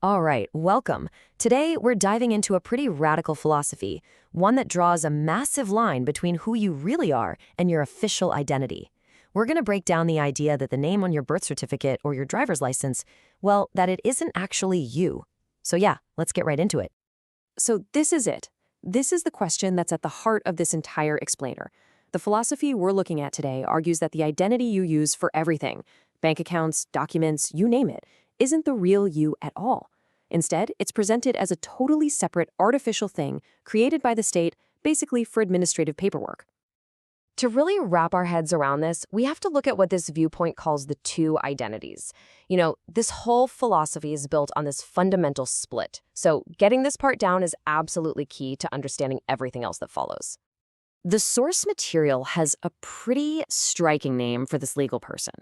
All right, welcome. Today, we're diving into a pretty radical philosophy, one that draws a massive line between who you really are and your official identity. We're going to break down the idea that the name on your birth certificate or your driver's license, well, that it isn't actually you. So yeah, let's get right into it. So this is it. This is the question that's at the heart of this entire explainer. The philosophy we're looking at today argues that the identity you use for everything, bank accounts, documents, you name it, isn't the real you at all. Instead, it's presented as a totally separate artificial thing created by the state, basically for administrative paperwork. To really wrap our heads around this, we have to look at what this viewpoint calls the two identities. This whole philosophy is built on this fundamental split. So getting this part down is absolutely key to understanding everything else that follows. The source material has a pretty striking name for this legal person.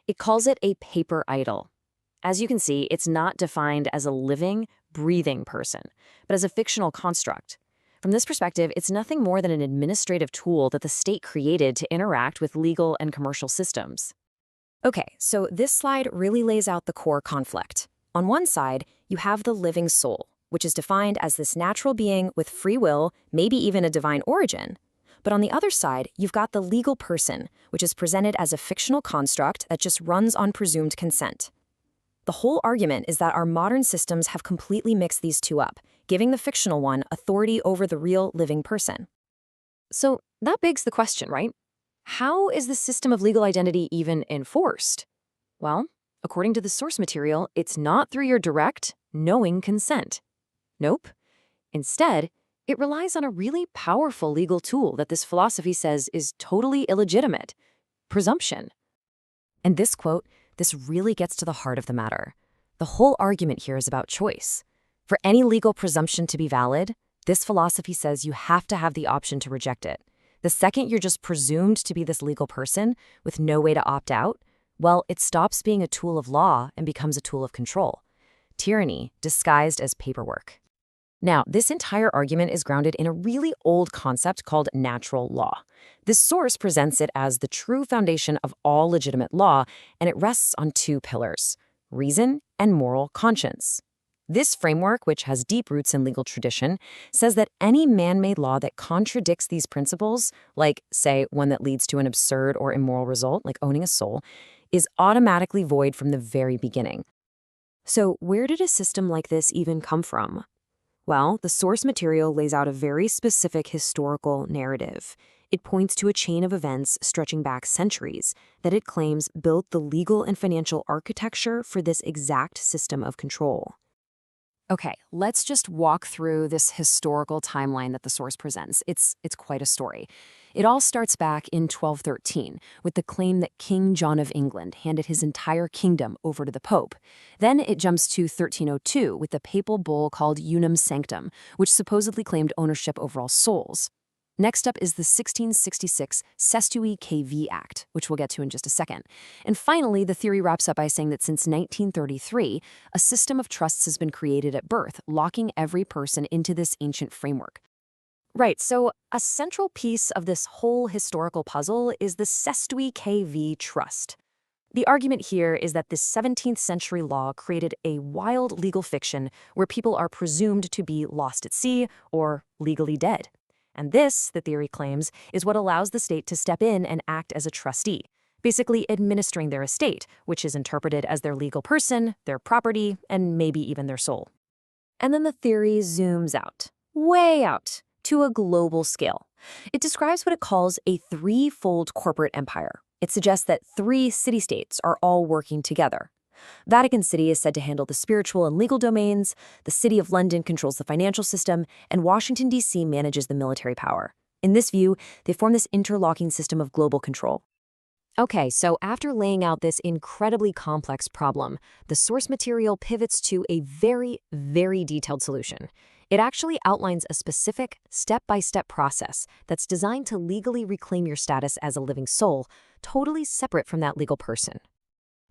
It calls it a paper idol. As you can see, it's not defined as a living, breathing person, but as a fictional construct. From this perspective, it's nothing more than an administrative tool that the state created to interact with legal and commercial systems. Okay, so this slide really lays out the core conflict. On one side, you have the living soul, which is defined as this natural being with free will, maybe even a divine origin. But on the other side, you've got the legal person, which is presented as a fictional construct that just runs on presumed consent. The whole argument is that our modern systems have completely mixed these two up, giving the fictional one authority over the real living person. So that begs the question, right? How is the system of legal identity even enforced? Well, according to the source material, it's not through your direct, knowing consent. Nope. Instead, it relies on a really powerful legal tool that this philosophy says is totally illegitimate: presumption. And this quote, this really gets to the heart of the matter. The whole argument here is about choice. For any legal presumption to be valid, this philosophy says you have to have the option to reject it. The second you're just presumed to be this legal person with no way to opt out, well, it stops being a tool of law and becomes a tool of control. Tyranny disguised as paperwork. Now, this entire argument is grounded in a really old concept called natural law. This source presents it as the true foundation of all legitimate law, and it rests on two pillars: reason and moral conscience. This framework, which has deep roots in legal tradition, says that any man-made law that contradicts these principles, like, say, one that leads to an absurd or immoral result, like owning a soul, is automatically void from the very beginning. So where did a system like this even come from? Well, the source material lays out a very specific historical narrative. It points to a chain of events stretching back centuries that it claims built the legal and financial architecture for this exact system of control. Okay, let's just walk through this historical timeline that the source presents. It's quite a story. It all starts back in 1213 with the claim that King John of England handed his entire kingdom over to the Pope. Then it jumps to 1302 with the papal bull called Unum Sanctum, which supposedly claimed ownership over all souls. Next up is the 1666 Cestui Que Vie Act, which we'll get to in just a second. And finally, the theory wraps up by saying that since 1933, a system of trusts has been created at birth, locking every person into this ancient framework. Right, so a central piece of this whole historical puzzle is the Cestui Que Vie Trust. The argument here is that this 17th century law created a wild legal fiction where people are presumed to be lost at sea or legally dead. And this, the theory claims, is what allows the state to step in and act as a trustee, basically administering their estate, which is interpreted as their legal person, their property, and maybe even their soul. And then the theory zooms out, way out, to a global scale. It describes what it calls a threefold corporate empire. It suggests that 3 city-states are all working together. Vatican City is said to handle the spiritual and legal domains, the City of London controls the financial system, and Washington, D.C. manages the military power. In this view, they form this interlocking system of global control. Okay, so after laying out this incredibly complex problem, the source material pivots to a very, very detailed solution. It actually outlines a specific, step-by-step process that's designed to legally reclaim your status as a living soul, totally separate from that legal person.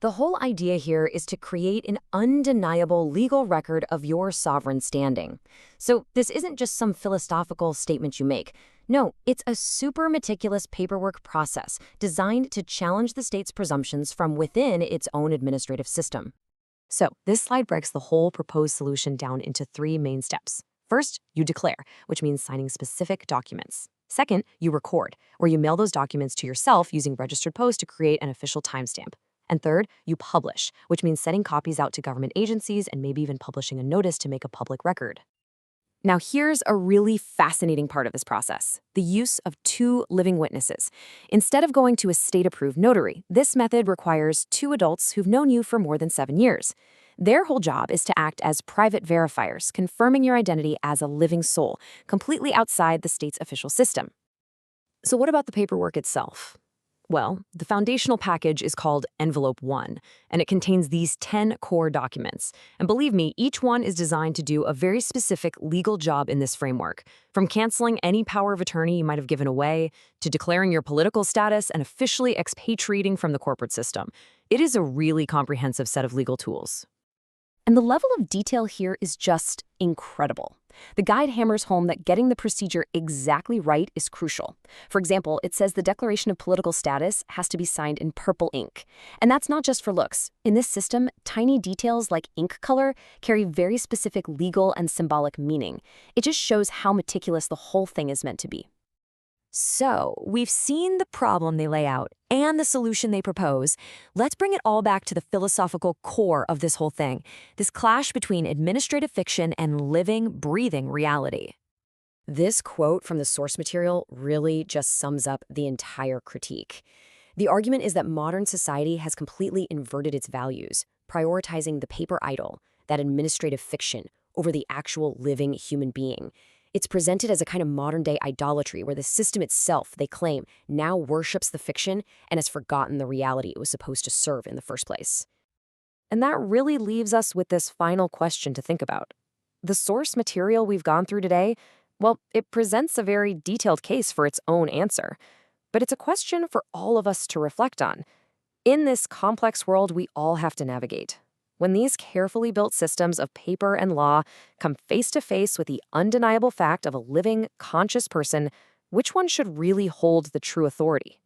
The whole idea here is to create an undeniable legal record of your sovereign standing. So this isn't just some philosophical statement you make. No, it's a super meticulous paperwork process designed to challenge the state's presumptions from within its own administrative system. So this slide breaks the whole proposed solution down into 3 main steps. First, you declare, which means signing specific documents. Second, you record, where you mail those documents to yourself using registered post to create an official timestamp. And third, you publish, which means sending copies out to government agencies and maybe even publishing a notice to make a public record. Now here's a really fascinating part of this process, the use of 2 living witnesses. Instead of going to a state-approved notary, this method requires 2 adults who've known you for more than 7 years. Their whole job is to act as private verifiers, confirming your identity as a living soul, completely outside the state's official system. So what about the paperwork itself? Well, the foundational package is called Envelope 1, and it contains these 10 core documents. And believe me, each one is designed to do a very specific legal job in this framework, from canceling any power of attorney you might have given away, to declaring your political status and officially expatriating from the corporate system. It is a really comprehensive set of legal tools. And the level of detail here is just incredible. The guide hammers home that getting the procedure exactly right is crucial. For example, it says the declaration of political status has to be signed in purple ink. And that's not just for looks. In this system, tiny details like ink color carry very specific legal and symbolic meaning. It just shows how meticulous the whole thing is meant to be. So, we've seen the problem they lay out and the solution they propose. Let's bring it all back to the philosophical core of this whole thing, this clash between administrative fiction and living, breathing reality. This quote from the source material really just sums up the entire critique. The argument is that modern society has completely inverted its values, prioritizing the paper idol, that administrative fiction, over the actual living human being. It's presented as a kind of modern-day idolatry where the system itself, they claim, now worships the fiction and has forgotten the reality it was supposed to serve in the first place. And that really leaves us with this final question to think about. The source material we've gone through today, well, it presents a very detailed case for its own answer. But it's a question for all of us to reflect on. In this complex world we all have to navigate, when these carefully built systems of paper and law come face to face with the undeniable fact of a living, conscious person, which one should really hold the true authority?